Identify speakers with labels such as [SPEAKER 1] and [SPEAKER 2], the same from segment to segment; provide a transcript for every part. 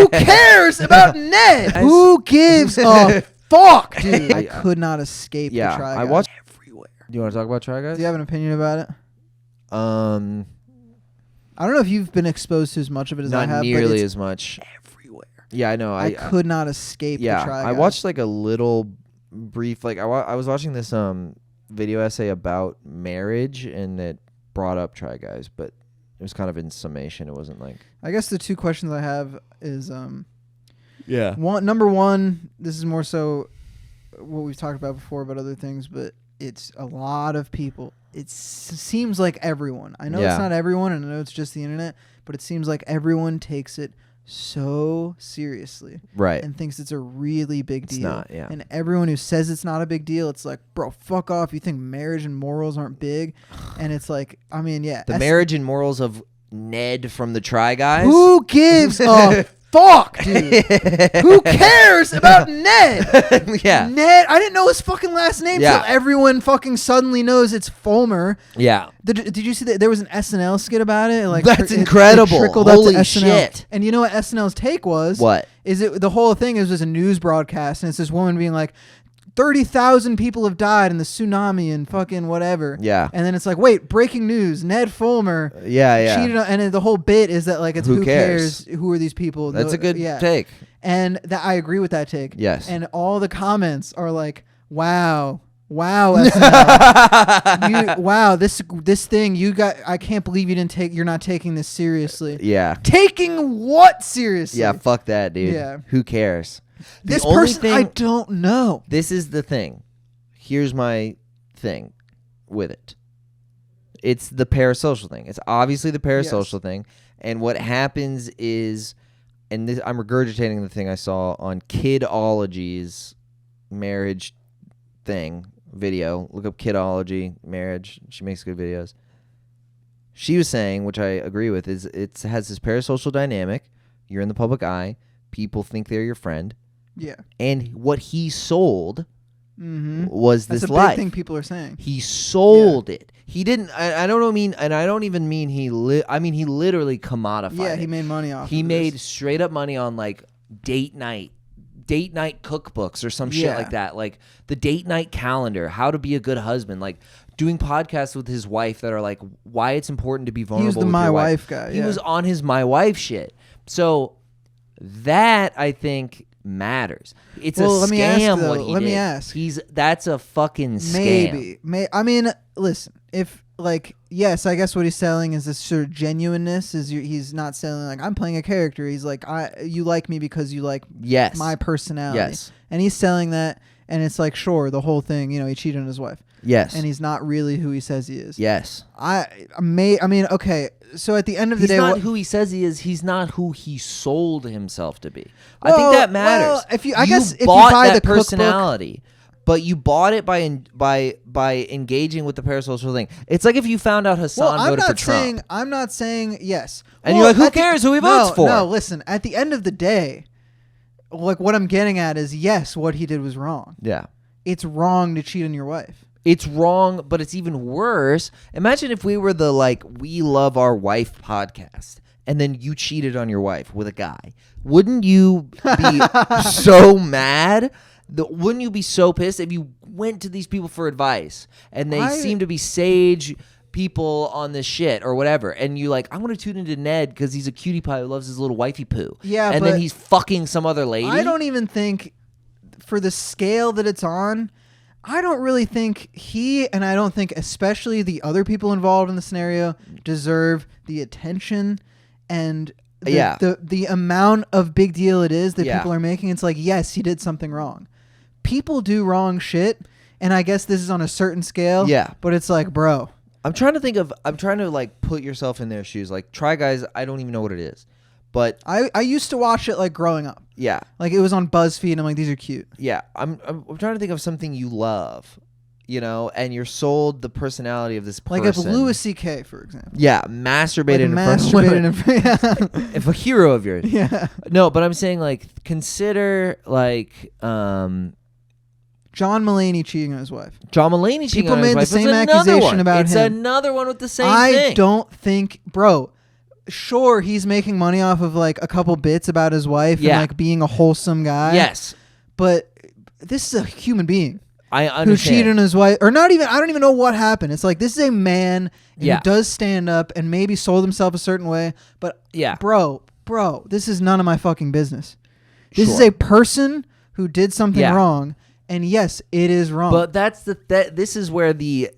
[SPEAKER 1] Who cares about Ned? Who gives a fuck, dude? I could not escape the Try Guys.
[SPEAKER 2] I watched everywhere. Do you want to talk about Try Guys?
[SPEAKER 1] Do you have an opinion about it? I don't know if you've been exposed to as much of it as I have.
[SPEAKER 2] Not nearly as much.
[SPEAKER 1] Everywhere.
[SPEAKER 2] Yeah, I know.
[SPEAKER 1] I could not escape the Try Guys.
[SPEAKER 2] I watched like a little brief, like I was watching this video essay about marriage, and it brought up Try Guys, but it was kind of in summation. It wasn't like.
[SPEAKER 1] I guess the two questions I have is
[SPEAKER 2] number
[SPEAKER 1] one, this is more so what we've talked about before about other things, but it's a lot of people. It seems like everyone. I know it's not everyone, and I know it's just the internet, but it seems like everyone takes it so seriously,
[SPEAKER 2] right,
[SPEAKER 1] and thinks it's a really big deal.
[SPEAKER 2] It's not, yeah.
[SPEAKER 1] And everyone who says it's not a big deal, it's like, bro, fuck off. You think marriage and morals aren't big? And it's like, I mean, yeah,
[SPEAKER 2] the marriage and morals of Ned from the Try Guys.
[SPEAKER 1] Who gives a fuck, dude? Who cares about Ned?
[SPEAKER 2] Yeah,
[SPEAKER 1] Ned. I didn't know his fucking last name till everyone fucking suddenly knows it's Fulmer.
[SPEAKER 2] Yeah.
[SPEAKER 1] Did you see that there was an SNL skit about it? Like
[SPEAKER 2] that's incredible.
[SPEAKER 1] It trickled
[SPEAKER 2] Holy
[SPEAKER 1] up to SNL.
[SPEAKER 2] shit!
[SPEAKER 1] And you know what SNL's take was?
[SPEAKER 2] What
[SPEAKER 1] is it? The whole thing is a news broadcast, and it's this woman being like, 30,000 people have died in the tsunami and fucking whatever.
[SPEAKER 2] Yeah.
[SPEAKER 1] And then it's like, wait, breaking news. Ned Fulmer cheated on, and the whole bit is that like it's who cares? Who are these people?
[SPEAKER 2] That's a good take.
[SPEAKER 1] And that I agree with that take.
[SPEAKER 2] Yes.
[SPEAKER 1] And all the comments are like, wow, SNL. Wow, this thing you got, I can't believe you're not taking this seriously.
[SPEAKER 2] Yeah.
[SPEAKER 1] Taking what seriously?
[SPEAKER 2] Yeah, fuck that, dude. Yeah. Who cares?
[SPEAKER 1] This person, I don't know.
[SPEAKER 2] This is the thing. Here's my thing with it. It's the parasocial thing. It's obviously the parasocial thing. And what happens is, and this, I'm regurgitating the thing I saw on Kidology's marriage thing video. Look up Kidology marriage. She makes good videos. She was saying, which I agree with, is it has this parasocial dynamic. You're in the public eye. People think they're your friend.
[SPEAKER 1] Yeah.
[SPEAKER 2] And what he sold was this life.
[SPEAKER 1] That's a big thing people are saying.
[SPEAKER 2] He sold it. He didn't. I don't mean, and I don't even mean he. I mean he literally commodified.
[SPEAKER 1] Yeah,
[SPEAKER 2] it.
[SPEAKER 1] He made money off.
[SPEAKER 2] He made straight up money on like date night cookbooks or some shit like that. Like the date night calendar, how to be a good husband. Like doing podcasts with his wife that are like why it's important to be vulnerable.
[SPEAKER 1] He was the
[SPEAKER 2] with
[SPEAKER 1] My
[SPEAKER 2] your
[SPEAKER 1] Wife guy.
[SPEAKER 2] He was on his My Wife shit. So that I think matters. It's a scam. What he did.
[SPEAKER 1] Let me ask.
[SPEAKER 2] That's a fucking scam.
[SPEAKER 1] Maybe. I mean, listen. If like, yes, I guess what he's selling is this sort of genuineness. He's not selling like I'm playing a character. He's like, you like me because you like my personality.
[SPEAKER 2] Yes.
[SPEAKER 1] And he's selling that, and it's like, sure, the whole thing. You know, he cheated on his wife.
[SPEAKER 2] Yes.
[SPEAKER 1] And he's not really who he says he is.
[SPEAKER 2] Yes.
[SPEAKER 1] I mean, okay. So at the end of the day,
[SPEAKER 2] he's not who he says he is. He's not who he sold himself to be. I think that matters.
[SPEAKER 1] Well, if you
[SPEAKER 2] bought
[SPEAKER 1] buy
[SPEAKER 2] that
[SPEAKER 1] the
[SPEAKER 2] personality, but you bought it by engaging with the parasocial thing. It's like if you found out Hassan voted for Trump.
[SPEAKER 1] I'm not saying yes.
[SPEAKER 2] And you're like, who cares who he votes for?
[SPEAKER 1] No, listen. At the end of the day, like what I'm getting at is yes, what he did was wrong.
[SPEAKER 2] Yeah,
[SPEAKER 1] it's wrong to cheat on your wife.
[SPEAKER 2] It's wrong, but it's even worse. Imagine if we were the We Love Our Wife podcast, and then you cheated on your wife with a guy. Wouldn't you be so mad? Wouldn't you be so pissed if you went to these people for advice, and they seem to be sage people on this shit or whatever, and you like, I'm going to tune into Ned because he's a cutie pie who loves his little wifey poo.
[SPEAKER 1] Yeah,
[SPEAKER 2] and then he's fucking some other lady.
[SPEAKER 1] I don't even think, for the scale that it's on, I don't really think and I don't think especially the other people involved in the scenario deserve the attention and the amount of big deal it is that people are making. It's like, yes, he did something wrong. People do wrong shit, and I guess this is on a certain scale.
[SPEAKER 2] Yeah.
[SPEAKER 1] But it's like, bro.
[SPEAKER 2] I'm trying to like put yourself in their shoes. Like Try Guys, I don't even know what it is. But
[SPEAKER 1] I used to watch it like growing up.
[SPEAKER 2] Yeah.
[SPEAKER 1] Like it was on BuzzFeed and I'm like, these are cute.
[SPEAKER 2] Yeah. I'm trying to think of something you love, you know, and you're sold the personality of this person.
[SPEAKER 1] Like if Louis C.K., for example.
[SPEAKER 2] Yeah. Masturbated in front of women. If a hero of yours.
[SPEAKER 1] Yeah.
[SPEAKER 2] No, but I'm saying like consider like
[SPEAKER 1] John Mulaney cheating on his wife.
[SPEAKER 2] John Mulaney cheating on his wife.
[SPEAKER 1] People made the same accusation about him.
[SPEAKER 2] It's another one with the same thing.
[SPEAKER 1] I don't think, bro, sure, he's making money off of like a couple bits about his wife and like being a wholesome guy.
[SPEAKER 2] Yes.
[SPEAKER 1] But this is a human being.
[SPEAKER 2] I understand.
[SPEAKER 1] Who cheated on his wife, or not even, I don't even know what happened. It's like, this is a man who does stand up and maybe sold himself a certain way, but bro, this is none of my fucking business. This is a person who did something wrong, and yes, it is wrong.
[SPEAKER 2] But this is where the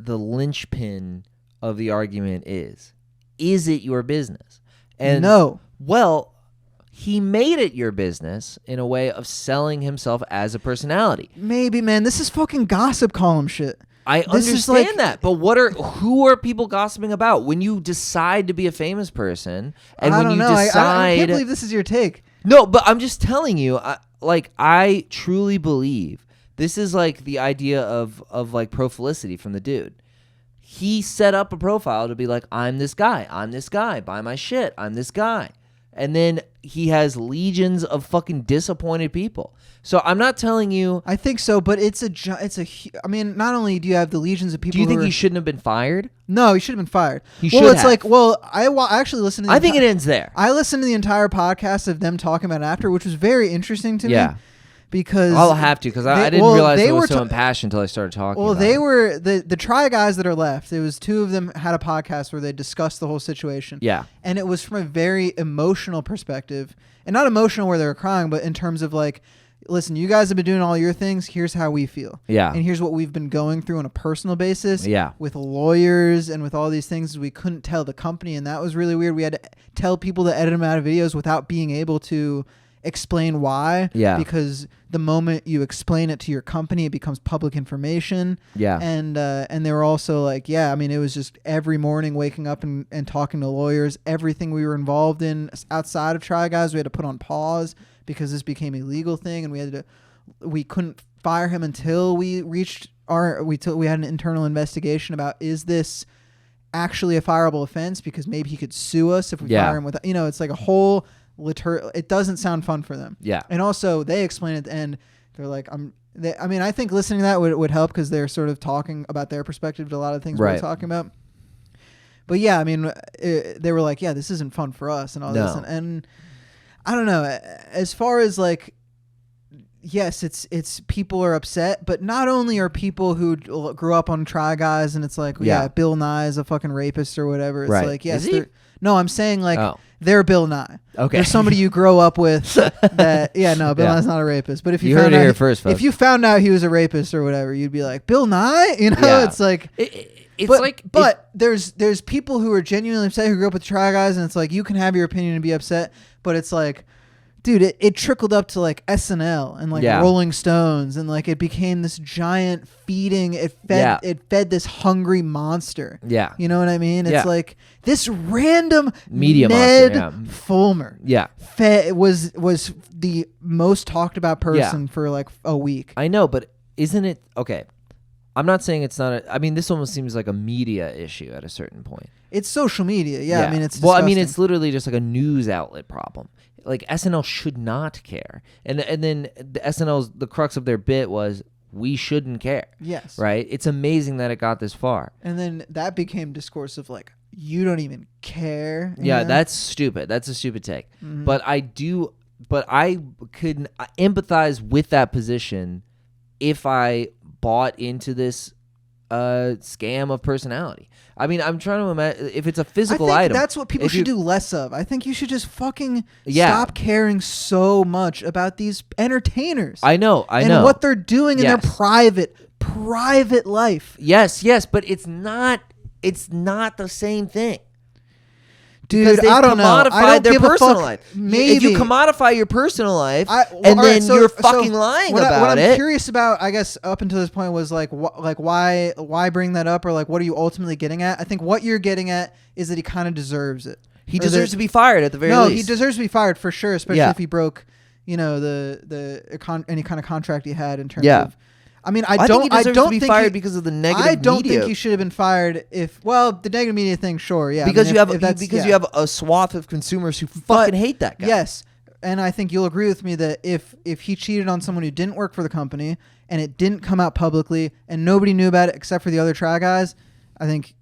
[SPEAKER 2] linchpin of the argument is. Is it your business? And
[SPEAKER 1] no.
[SPEAKER 2] Well, he made it your business in a way of selling himself as a personality.
[SPEAKER 1] Maybe, man. This is fucking gossip column shit.
[SPEAKER 2] I understand that, but who are people gossiping about? When you decide to be a famous person, and
[SPEAKER 1] I
[SPEAKER 2] when
[SPEAKER 1] don't
[SPEAKER 2] you
[SPEAKER 1] know.
[SPEAKER 2] decide,
[SPEAKER 1] I can't believe this is your take.
[SPEAKER 2] No, but I'm just telling you, I truly believe this is like the idea of like pro-felicity from the dude. He set up a profile to be like, I'm this guy, buy my shit, I'm this guy. And then he has legions of fucking disappointed people. So I'm not telling you.
[SPEAKER 1] I think so, but I mean, not only do you have the legions of people.
[SPEAKER 2] Do you think he shouldn't have been fired?
[SPEAKER 1] No, he should have been fired.
[SPEAKER 2] He should have.
[SPEAKER 1] I actually listened to
[SPEAKER 2] I think it ends there.
[SPEAKER 1] I listened to the entire podcast of them talking about it after, which was very interesting to me. Because
[SPEAKER 2] I'll have to, because I didn't realize they were so impassioned until I started talking.
[SPEAKER 1] Well,
[SPEAKER 2] about
[SPEAKER 1] they
[SPEAKER 2] it.
[SPEAKER 1] were the Try guys that are left. It was two of them had a podcast where they discussed the whole situation.
[SPEAKER 2] Yeah,
[SPEAKER 1] and it was from a very emotional perspective, and not emotional where they were crying, but in terms of like, listen, you guys have been doing all your things. Here's how we feel.
[SPEAKER 2] Yeah,
[SPEAKER 1] and here's what we've been going through on a personal basis.
[SPEAKER 2] Yeah, with
[SPEAKER 1] lawyers and with all these things, we couldn't tell the company, and that was really weird. We had to tell people to edit them out of videos without being able to explain why.
[SPEAKER 2] Yeah,
[SPEAKER 1] because the moment you explain it to your company, it becomes public information.
[SPEAKER 2] Yeah,
[SPEAKER 1] and they were also like, I mean, it was just every morning waking up and talking to lawyers. Everything we were involved in outside of Try Guys, we had to put on pause because this became a legal thing, and we couldn't fire him until we reached we had an internal investigation about, is this actually a fireable offense, because maybe he could sue us if we fire him with, it's like a whole it doesn't sound fun for them. Yeah. And also they explain at the end, they're like, I mean, I think listening to that would help, because they're sort of talking about their perspective to a lot of things we're talking about. But I mean, they were like, this isn't fun for us and all this. And I don't know, as far as like, yes, it's people are upset, but not only are people who grew up on Try Guys and it's like, Bill Nye is a fucking rapist or whatever. It's like, yes, no, I'm saying like, they're Bill Nye. Okay. There's somebody you grow up with that, Bill Nye's not a rapist. But if you
[SPEAKER 2] heard it here first, folks.
[SPEAKER 1] If you found out he was a rapist or whatever, you'd be like, Bill Nye? It's like, but there's people who are genuinely upset who grew up with Try Guys, and it's like, you can have your opinion and be upset, but it's like, dude, it trickled up to like SNL and like Rolling Stones, and like it became this giant feeding. It fed this hungry monster. Yeah, you know what I mean? It's like this random
[SPEAKER 2] media
[SPEAKER 1] Ned
[SPEAKER 2] monster,
[SPEAKER 1] Fulmer. Yeah, was the most talked about person for like a week.
[SPEAKER 2] I know, but isn't it okay? I'm not saying it's not. I mean, this almost seems like a media issue at a certain point.
[SPEAKER 1] It's social media. Yeah. I mean, it's disgusting.
[SPEAKER 2] Well, I mean, it's literally just like a news outlet problem. Like SNL should not care, and then the crux of their bit was, we shouldn't care. Yes, right. It's amazing that it got this far,
[SPEAKER 1] and then that became discourse of like, you don't even care.
[SPEAKER 2] Yeah, that's stupid. That's a stupid take. Mm-hmm. But I could empathize with that position if I bought into this scam of personality. I mean, I'm trying to imagine if it's a physical item.
[SPEAKER 1] That's what people should do less of. I think you should just fucking stop caring so much about these entertainers.
[SPEAKER 2] I know.
[SPEAKER 1] And what they're doing in their private life.
[SPEAKER 2] Yes, but it's not the same thing.
[SPEAKER 1] Dude, I don't know. I don't
[SPEAKER 2] their
[SPEAKER 1] give
[SPEAKER 2] personal
[SPEAKER 1] a fuck.
[SPEAKER 2] Life.
[SPEAKER 1] Maybe
[SPEAKER 2] if you commodify your personal life, you're fucking lying about it.
[SPEAKER 1] What I'm curious about, I guess, up until this point was like, why bring that up, or like, what are you ultimately getting at? I think what you're getting at is that he kind of deserves it.
[SPEAKER 2] He deserves to be fired at the very least.
[SPEAKER 1] No, he deserves to be fired for sure, especially if he broke, any kind of contract he had in terms of. I mean, I don't
[SPEAKER 2] think he fired because of the negative media.
[SPEAKER 1] I don't think he should have been fired the negative media thing, sure, yeah.
[SPEAKER 2] Because you have a swath of consumers who fucking hate that guy.
[SPEAKER 1] Yes, and I think you'll agree with me that if he cheated on someone who didn't work for the company and it didn't come out publicly and nobody knew about it except for the other Try Guys, I think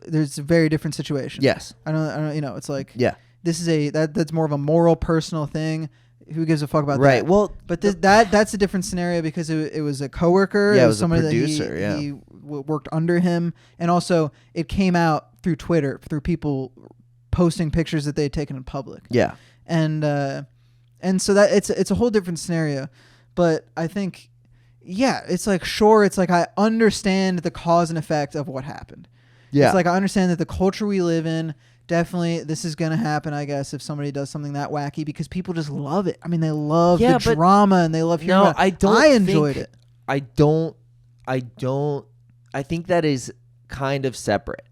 [SPEAKER 1] there's a very different situation.
[SPEAKER 2] Yes.
[SPEAKER 1] I don't. It's like
[SPEAKER 2] Yeah.
[SPEAKER 1] this is that's more of a moral, personal thing. Who gives a fuck about that?
[SPEAKER 2] Right. Well,
[SPEAKER 1] but that's a different scenario because it was a coworker.
[SPEAKER 2] Yeah, it
[SPEAKER 1] was
[SPEAKER 2] was a
[SPEAKER 1] somebody
[SPEAKER 2] producer,
[SPEAKER 1] that
[SPEAKER 2] yeah.
[SPEAKER 1] he worked under him, and also it came out through Twitter, through people posting pictures that they had taken in public.
[SPEAKER 2] Yeah.
[SPEAKER 1] And so that it's a whole different scenario. But I think, yeah, it's like, sure, it's like I understand the cause and effect of what happened.
[SPEAKER 2] Yeah.
[SPEAKER 1] It's like I understand that the culture we live in, definitely this is going to happen, I guess, if somebody does something that wacky, because people just love it. I mean, they love the drama and they love hearing about it. I enjoyed it.
[SPEAKER 2] I think that is kind of separate.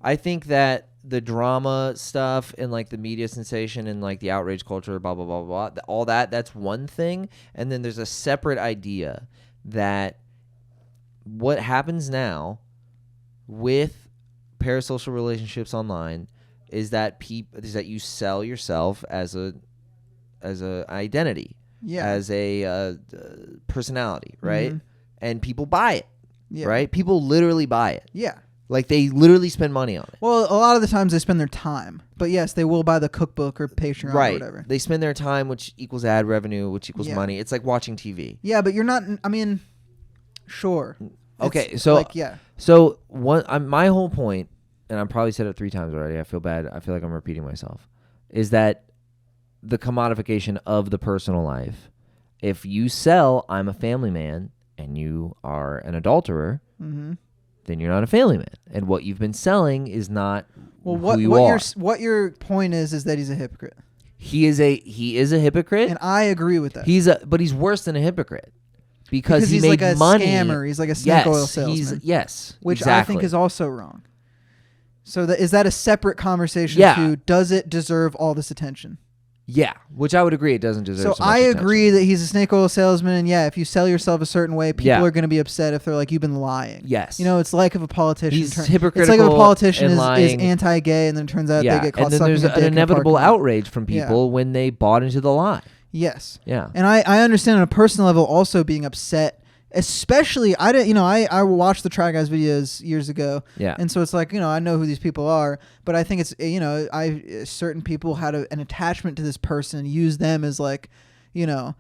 [SPEAKER 2] I think that the drama stuff and like the media sensation and like the outrage culture, blah, blah, blah, blah, all that's one thing. And then there's a separate idea that what happens now with parasocial relationships online is that you sell yourself as a identity, as a personality, right?
[SPEAKER 1] Mm-hmm.
[SPEAKER 2] And people buy it, right? People literally buy it.
[SPEAKER 1] Yeah.
[SPEAKER 2] Like they literally spend money on it.
[SPEAKER 1] Well, a lot of the times they spend their time, but yes, they will buy the cookbook or Patreon or whatever.
[SPEAKER 2] They spend their time, which equals ad revenue, which equals money. It's like watching TV.
[SPEAKER 1] Yeah, but you're not. I mean, sure.
[SPEAKER 2] Okay, so So my whole point, and I've probably said it 3 times already. I feel bad. I feel like I'm repeating myself. Is that the commodification of the personal life? If you sell, I'm a family man, and you are an adulterer. Mm-hmm. Then you're not a family man, and what you've been selling is not who you are.
[SPEAKER 1] What your point is that he's a hypocrite.
[SPEAKER 2] He is a hypocrite,
[SPEAKER 1] and I agree with that.
[SPEAKER 2] But he's worse than a hypocrite because he
[SPEAKER 1] he's
[SPEAKER 2] made
[SPEAKER 1] like a
[SPEAKER 2] money.
[SPEAKER 1] Scammer. He's like a snake oil salesman. Which
[SPEAKER 2] exactly.
[SPEAKER 1] I think is also wrong. So is that a separate conversation? To does it deserve all this attention?
[SPEAKER 2] Yeah, which I would agree it doesn't deserve.
[SPEAKER 1] So I agree that he's a snake oil salesman, and if you sell yourself a certain way, people are going to be upset if they're like, you've been lying.
[SPEAKER 2] Yes.
[SPEAKER 1] It's like if a politician.
[SPEAKER 2] He's hypocritical.
[SPEAKER 1] It's like if a politician is
[SPEAKER 2] lying.
[SPEAKER 1] anti-gay, and then it turns out they get caught sucking a dick.
[SPEAKER 2] And then there's an inevitable outrage from people when they bought into the lie.
[SPEAKER 1] Yes.
[SPEAKER 2] Yeah.
[SPEAKER 1] And I understand on a personal level also being upset. Especially, I watched the Try Guys videos years ago, and so it's like, I know who these people are, but I think it's, certain people had an attachment to this person, use them as like, oh,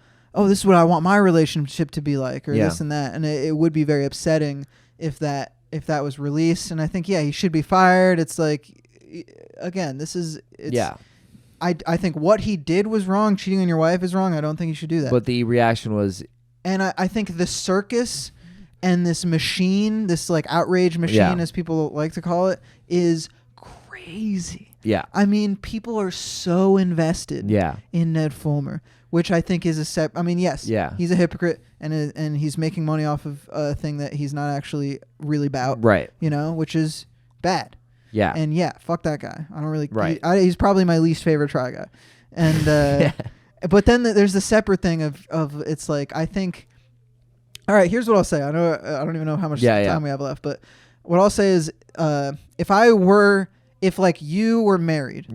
[SPEAKER 1] this is what I want my relationship to be like, or this and that, and it would be very upsetting if that was released, and I think he should be fired. It's like, again, I think what he did was wrong. Cheating on your wife is wrong. I don't think you should do that.
[SPEAKER 2] But the reaction was.
[SPEAKER 1] And I think the circus and this machine, this like outrage machine, as people like to call it, is crazy.
[SPEAKER 2] Yeah.
[SPEAKER 1] I mean, people are so invested in Ned Fulmer, which I think is he's a hypocrite and he's making money off of a thing that he's not actually really about.
[SPEAKER 2] Right.
[SPEAKER 1] Which is bad.
[SPEAKER 2] Yeah.
[SPEAKER 1] And fuck that guy. I don't really.
[SPEAKER 2] Right.
[SPEAKER 1] He's probably my least favorite Try Guy. And. But then there's the separate thing of it's like, I think, all right, here's what I'll say. I don't even know how much time we have left, but what I'll say is, if like you were married,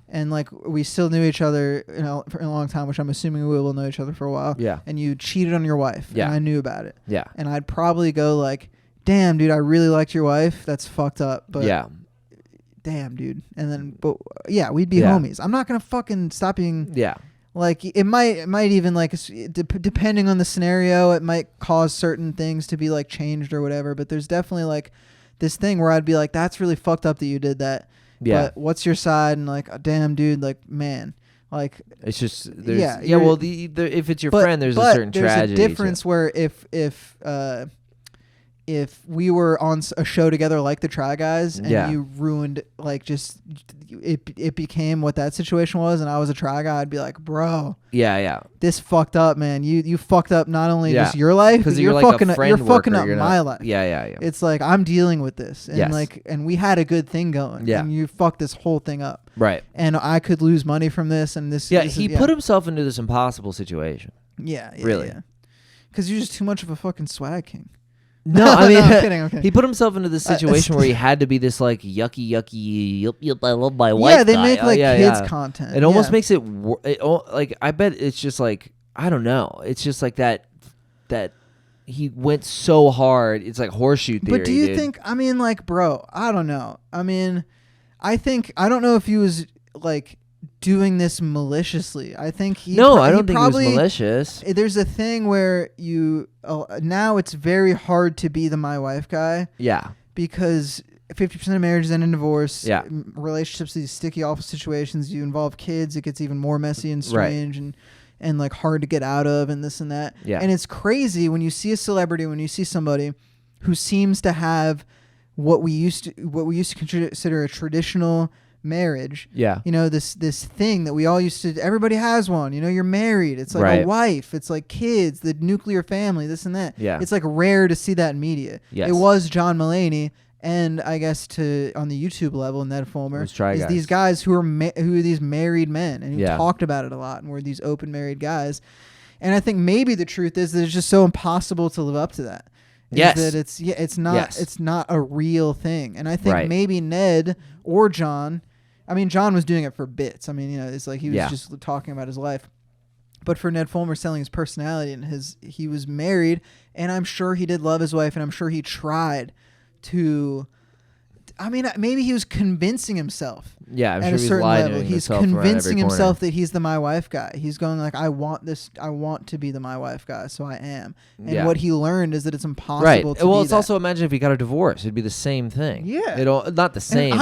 [SPEAKER 1] and like we still knew each other for a long time, which I'm assuming we will know each other for a while, and you cheated on your wife, and I knew about it, and I'd probably go like, damn, dude, I really liked your wife. That's fucked up, but damn, dude, and then we'd be homies. I'm not gonna fucking stop being Like it might even like depending on the scenario, it might cause certain things to be like changed or whatever. But there's definitely like this thing where I'd be like, that's really fucked up that you did that.
[SPEAKER 2] Yeah.
[SPEAKER 1] But what's your side? And like, damn, dude, like, man, like
[SPEAKER 2] it's just well, if it's your friend, there's a certain tragedy.
[SPEAKER 1] There's a difference where if we were on a show together like the Try Guys and you ruined like just it became what that situation was and I was a Try Guy, I'd be like, bro, this fucked up, man. You fucked up not only just your life, because you're like fucking up my life. It's like I'm dealing with this and and we had a good thing going and you fucked this whole thing up,
[SPEAKER 2] right? And
[SPEAKER 1] I could lose money from this and this.
[SPEAKER 2] He put himself into this impossible situation. Really,
[SPEAKER 1] because you're just too much of a fucking swag king.
[SPEAKER 2] No, I mean,
[SPEAKER 1] I'm kidding.
[SPEAKER 2] He put himself into this situation where he had to be this like yucky, I love my wife.
[SPEAKER 1] Yeah, they make like kids content.
[SPEAKER 2] It almost makes it like I bet it's just like I don't know. It's just like that he went so hard. It's like horseshoe theory.
[SPEAKER 1] But do you
[SPEAKER 2] dude.
[SPEAKER 1] think? I mean, like, bro, I don't know. I mean, I don't know if he was like doing this maliciously. I think he.
[SPEAKER 2] No, I don't think
[SPEAKER 1] probably,
[SPEAKER 2] it was malicious.
[SPEAKER 1] There's a thing where now it's very hard to be the my wife guy.
[SPEAKER 2] Yeah.
[SPEAKER 1] Because 50% of marriages end in divorce.
[SPEAKER 2] Yeah.
[SPEAKER 1] Relationships, these sticky, awful situations. You involve kids, it gets even more messy and strange and like hard to get out of and this and that.
[SPEAKER 2] Yeah.
[SPEAKER 1] And it's crazy when you see a celebrity, when you see somebody who seems to have what we used to consider a traditional marriage.
[SPEAKER 2] Yeah.
[SPEAKER 1] You know, this thing that we all used to, everybody has one. You know, you're married. It's like a wife. It's like kids, the nuclear family, this and that.
[SPEAKER 2] Yeah.
[SPEAKER 1] It's like rare to see that in media.
[SPEAKER 2] Yes.
[SPEAKER 1] It was John Mulaney and I guess on the YouTube level, Ned Fulmer, is these guys who are who are these married men and who talked about it a lot and were these open married guys. And I think maybe the truth is that it's just so impossible to live up to that.
[SPEAKER 2] Yes.
[SPEAKER 1] That it's not a real thing. And I think maybe Ned or John, I mean, John was doing it for bits. I mean, you know, it's like he was just talking about his life. But for Ned Fulmer selling his personality and he was married, and I'm sure he did love his wife, and I'm sure he tried to. I mean, maybe he was convincing himself.
[SPEAKER 2] Yeah, I'm
[SPEAKER 1] at
[SPEAKER 2] sure
[SPEAKER 1] a certain level. He's convincing himself that he's the my wife guy. He's going like, I want to be the my wife guy, so I am. And what he learned is that it's impossible to
[SPEAKER 2] well,
[SPEAKER 1] be
[SPEAKER 2] it's
[SPEAKER 1] that.
[SPEAKER 2] also, imagine if he got a divorce, it'd be the same thing.
[SPEAKER 1] Yeah.
[SPEAKER 2] Not the same.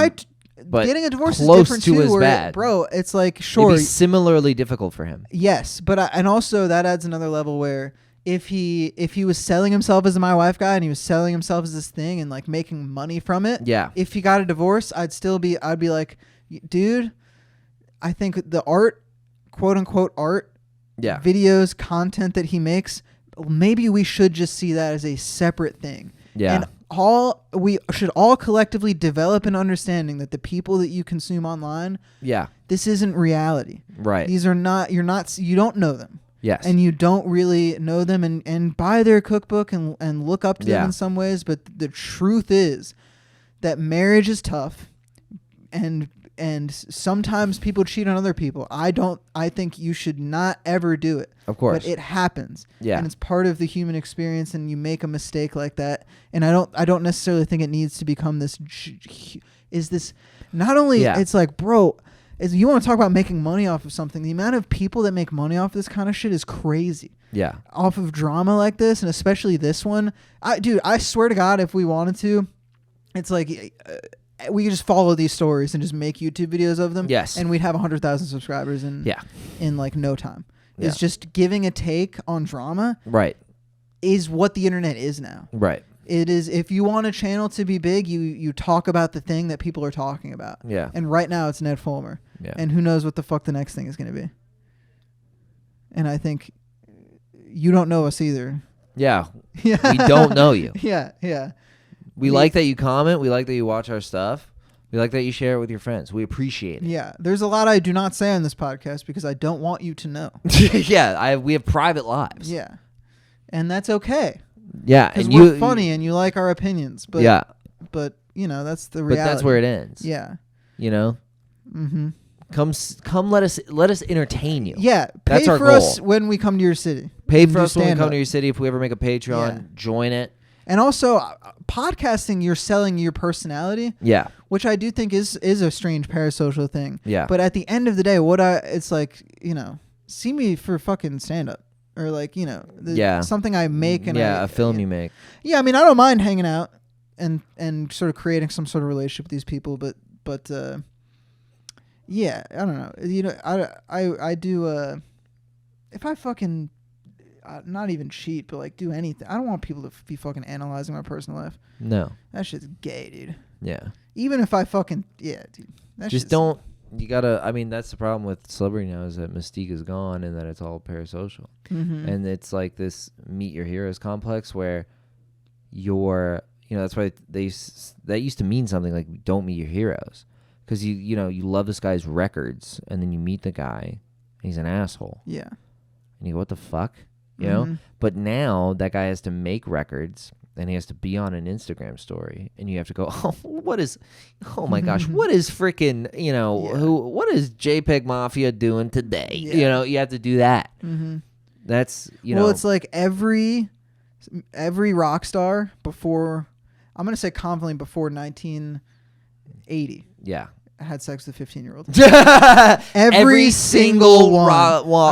[SPEAKER 2] But
[SPEAKER 1] getting a divorce is
[SPEAKER 2] close
[SPEAKER 1] different
[SPEAKER 2] to
[SPEAKER 1] too.
[SPEAKER 2] as bad.
[SPEAKER 1] Bro, it's like, sure.
[SPEAKER 2] It'd be similarly difficult for him.
[SPEAKER 1] Yes, but and also that adds another level where if he was selling himself as a my wife guy and he was selling himself as this thing and like making money from it, if he got a divorce, I'd be like, dude, I think the art, quote unquote art, videos, content that he makes, maybe we should just see that as a separate thing. Yeah. And we should all collectively develop an understanding that the people that you consume online, this isn't reality. Right. These are not, you don't know them. Yes. And you don't really know them and buy their cookbook and look up to them in some ways. But the truth is that marriage is tough and sometimes people cheat on other people. I think you should not ever do it. Of course. But it happens. Yeah. And it's part of the human experience and you make a mistake like that. And I don't necessarily think it needs to become this not only it's like, bro, you want to talk about making money off of something. The amount of people that make money off this kind of shit is crazy. Yeah. Off of drama like this, and especially this one. I swear to God, if we wanted to, it's like we could just follow these stories and just make YouTube videos of them. Yes. And we'd have 100,000 subscribers in like no time. Yeah. It's just giving a take on drama. Right. Is what the internet is now. Right. It is, if you want a channel to be big, you talk about the thing that people are talking about. Yeah. And right now it's Ned Fulmer. Yeah. And who knows what the fuck the next thing is going to be. And I think you don't know us either. Yeah. We don't know you. Yeah. Yeah. We like that you comment. We like that you watch our stuff. We like that you share it with your friends. We appreciate it. Yeah. There's a lot I do not say on this podcast because I don't want you to know. Yeah. We have private lives. Yeah. And that's okay. Yeah, because we're funny and you like our opinions, but but you know that's the reality. But that's where it ends. Yeah, you know. Mm-hmm. Come, let us entertain you. Yeah, pay that's our for goal. Us when we come to your city. Pay for us when we come to your city. If we ever make a Patreon, join it. And also, podcasting, you're selling your personality. Yeah, which I do think is a strange parasocial thing. Yeah, but at the end of the day, it's like, you know, see me for fucking stand up. Or like, you know, something I make and a film you make. Yeah, I mean, I don't mind hanging out and sort of creating some sort of relationship with these people, but yeah, I don't know. You know, I do if I fucking not even cheat, but like do anything. I don't want people to be fucking analyzing my personal life. No, that shit's gay, dude. Yeah. Even if I fucking dude. Just don't. You gotta. I mean, that's the problem with celebrity now is that mystique is gone and that it's all parasocial, and it's like this meet your heroes complex where that's why that used to mean something like don't meet your heroes because you love this guy's records and then you meet the guy and he's an asshole. Yeah, and you go, what the fuck, you know? But now that guy has to make records. And he has to be on an Instagram story, and you have to go, oh my gosh, what is freaking, what is JPEG Mafia doing today? Yeah. You know, you have to do that. That's, well, it's like every every rock star before, I'm going to say confidently before 1980
[SPEAKER 2] Yeah.
[SPEAKER 1] had sex with a 15-year-old.
[SPEAKER 2] Every single
[SPEAKER 1] one.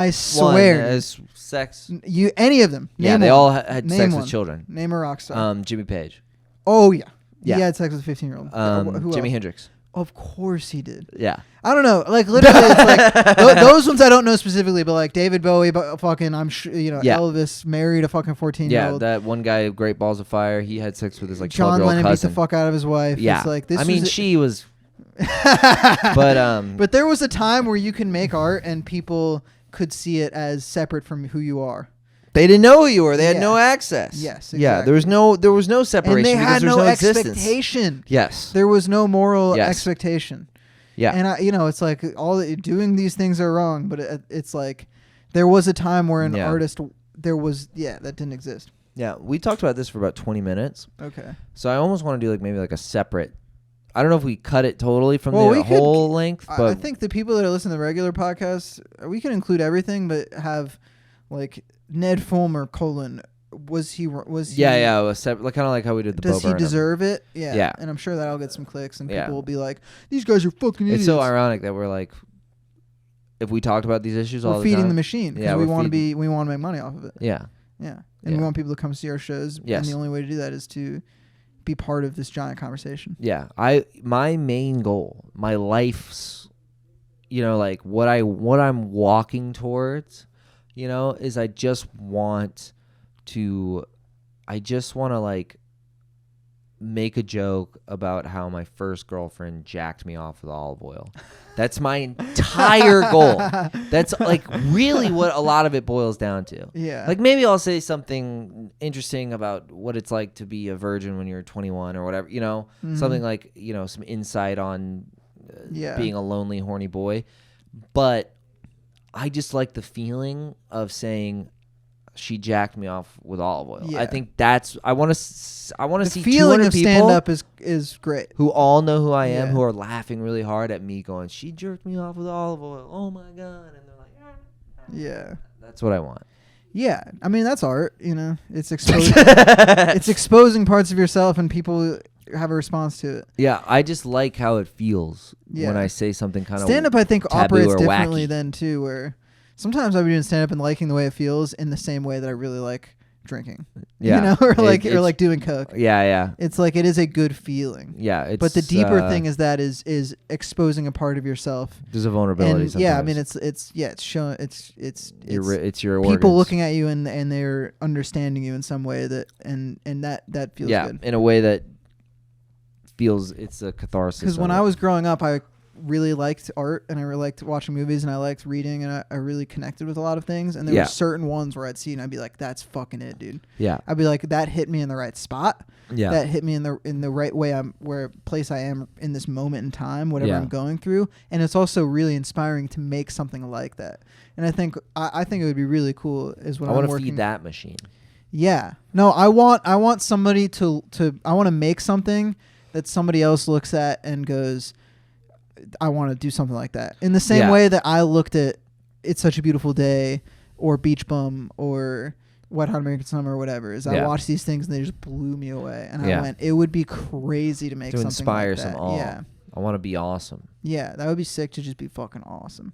[SPEAKER 2] I
[SPEAKER 1] swear.
[SPEAKER 2] has sex.
[SPEAKER 1] Any of them.
[SPEAKER 2] Yeah,
[SPEAKER 1] Name
[SPEAKER 2] they
[SPEAKER 1] one.
[SPEAKER 2] all had
[SPEAKER 1] Name
[SPEAKER 2] sex
[SPEAKER 1] one.
[SPEAKER 2] with children.
[SPEAKER 1] Name a rock star.
[SPEAKER 2] Jimmy Page.
[SPEAKER 1] Oh, yeah.
[SPEAKER 2] Yeah.
[SPEAKER 1] He had sex with a 15-year-old. Who
[SPEAKER 2] Jimi
[SPEAKER 1] else?
[SPEAKER 2] Hendrix.
[SPEAKER 1] Of course he did.
[SPEAKER 2] Yeah.
[SPEAKER 1] I don't know. Like, literally, it's like, those ones I don't know specifically, but like David Bowie, fucking, I'm sure,
[SPEAKER 2] Yeah.
[SPEAKER 1] Elvis married a fucking 14-year-old.
[SPEAKER 2] Yeah, that one guy, Great Balls of Fire, he had sex with his like
[SPEAKER 1] John
[SPEAKER 2] 12-year-old
[SPEAKER 1] Lennon
[SPEAKER 2] cousin.
[SPEAKER 1] beat the fuck out of his wife.
[SPEAKER 2] Yeah.
[SPEAKER 1] It's like, this
[SPEAKER 2] I mean,
[SPEAKER 1] was
[SPEAKER 2] she was. But
[SPEAKER 1] there was a time where you can make art and people could see it as separate from who you are.
[SPEAKER 2] They didn't know who you were. They had
[SPEAKER 1] Yeah.
[SPEAKER 2] no access.
[SPEAKER 1] Yes,
[SPEAKER 2] Yeah,
[SPEAKER 1] exactly.
[SPEAKER 2] there was no separation
[SPEAKER 1] And they
[SPEAKER 2] because
[SPEAKER 1] had
[SPEAKER 2] there's
[SPEAKER 1] no
[SPEAKER 2] existence.
[SPEAKER 1] expectation.
[SPEAKER 2] Yes.
[SPEAKER 1] There was no moral
[SPEAKER 2] Yes.
[SPEAKER 1] expectation.
[SPEAKER 2] Yeah.
[SPEAKER 1] And it's like doing these things are wrong, but it's like there was a time where an artist that didn't exist.
[SPEAKER 2] Yeah, we talked about this for about 20 minutes.
[SPEAKER 1] Okay.
[SPEAKER 2] So I almost want to do like maybe like a separate. I don't know if we cut it totally from
[SPEAKER 1] Well,
[SPEAKER 2] the
[SPEAKER 1] we could-
[SPEAKER 2] whole length, but
[SPEAKER 1] I think the people that are listening to the regular podcasts, we can include everything, but have like Ned Fulmer : was he
[SPEAKER 2] yeah, like, kind of like how we did the
[SPEAKER 1] does
[SPEAKER 2] Bo
[SPEAKER 1] he
[SPEAKER 2] Burnham.
[SPEAKER 1] deserve it? Yeah.
[SPEAKER 2] Yeah.
[SPEAKER 1] And I'm sure that'll get some clicks and
[SPEAKER 2] Yeah.
[SPEAKER 1] people will be like, these guys are fucking idiots.
[SPEAKER 2] It's so ironic that we're like, if we talked about these issues all
[SPEAKER 1] We're
[SPEAKER 2] the
[SPEAKER 1] feeding
[SPEAKER 2] time,
[SPEAKER 1] the machine because
[SPEAKER 2] Yeah,
[SPEAKER 1] we
[SPEAKER 2] we're
[SPEAKER 1] want to
[SPEAKER 2] feeding-
[SPEAKER 1] we want to make money off of it.
[SPEAKER 2] Yeah,
[SPEAKER 1] Yeah. And we
[SPEAKER 2] Yeah.
[SPEAKER 1] want people to come see our shows.
[SPEAKER 2] Yes.
[SPEAKER 1] And the only way to do that is to be part of this giant conversation.
[SPEAKER 2] yeah. My main goal, my life's, like what I'm walking towards, is I just want to like make a joke about how my first girlfriend jacked me off with olive oil. That's my entire goal. That's like really what a lot of it boils down to.
[SPEAKER 1] Yeah.
[SPEAKER 2] Like maybe I'll say something interesting about what it's like to be a virgin when you're 21 or whatever, something like, some insight on being a lonely, horny boy. But I just like the feeling of saying she jacked me off with olive oil.
[SPEAKER 1] Yeah.
[SPEAKER 2] I think I want to see
[SPEAKER 1] the feeling
[SPEAKER 2] 200
[SPEAKER 1] of
[SPEAKER 2] people
[SPEAKER 1] stand up is great.
[SPEAKER 2] who all know who I am,
[SPEAKER 1] Yeah.
[SPEAKER 2] who are laughing really hard at me going, she jerked me off with olive oil. Oh my God. And they're like,
[SPEAKER 1] Yeah.
[SPEAKER 2] that's what I want.
[SPEAKER 1] Yeah. I mean, that's art, It's exposing parts of yourself and people have a response to it.
[SPEAKER 2] Yeah, I just like how it feels
[SPEAKER 1] Yeah.
[SPEAKER 2] when I say something kind of
[SPEAKER 1] Stand up I think
[SPEAKER 2] taboo
[SPEAKER 1] operates
[SPEAKER 2] or
[SPEAKER 1] differently
[SPEAKER 2] wacky.
[SPEAKER 1] then too, where sometimes I'll be doing stand up and liking the way it feels in the same way that I really like drinking.
[SPEAKER 2] Yeah.
[SPEAKER 1] Or
[SPEAKER 2] It's-
[SPEAKER 1] like doing coke.
[SPEAKER 2] Yeah.
[SPEAKER 1] It's like it is a good feeling.
[SPEAKER 2] Yeah. It's,
[SPEAKER 1] But the deeper thing is exposing a part of yourself.
[SPEAKER 2] there's a vulnerability.
[SPEAKER 1] And
[SPEAKER 2] sometimes.
[SPEAKER 1] yeah, I mean it's showing it's
[SPEAKER 2] it's your
[SPEAKER 1] people
[SPEAKER 2] organs.
[SPEAKER 1] looking at you and they're understanding you in some way that that feels good.
[SPEAKER 2] in a way that feels it's a catharsis.
[SPEAKER 1] Because when I was growing up, I really liked art and I really liked watching movies and I liked reading and I really connected with a lot of things. And there
[SPEAKER 2] Yeah.
[SPEAKER 1] were certain ones where I'd see and I'd be like, that's fucking it, dude.
[SPEAKER 2] Yeah.
[SPEAKER 1] I'd be like, that hit me in the right spot.
[SPEAKER 2] Yeah.
[SPEAKER 1] That hit me in the right way. Place I am in this moment in time, whatever I'm going through. And it's also really inspiring to make something like that. And I think it would be really cool is when
[SPEAKER 2] I
[SPEAKER 1] I'm
[SPEAKER 2] want to
[SPEAKER 1] working.
[SPEAKER 2] feed that machine.
[SPEAKER 1] Yeah. No, I want somebody to I want to make something that somebody else looks at and goes, I want to do something like that. In the same way that I looked at It's Such a Beautiful Day or Beach Bum or Wet Hot American Summer or whatever. I watched these things and they just blew me away. And I went, it would be crazy to make something
[SPEAKER 2] inspire
[SPEAKER 1] like that.
[SPEAKER 2] some awe.
[SPEAKER 1] Yeah.
[SPEAKER 2] I want to be awesome.
[SPEAKER 1] Yeah, that would be sick to just be fucking awesome.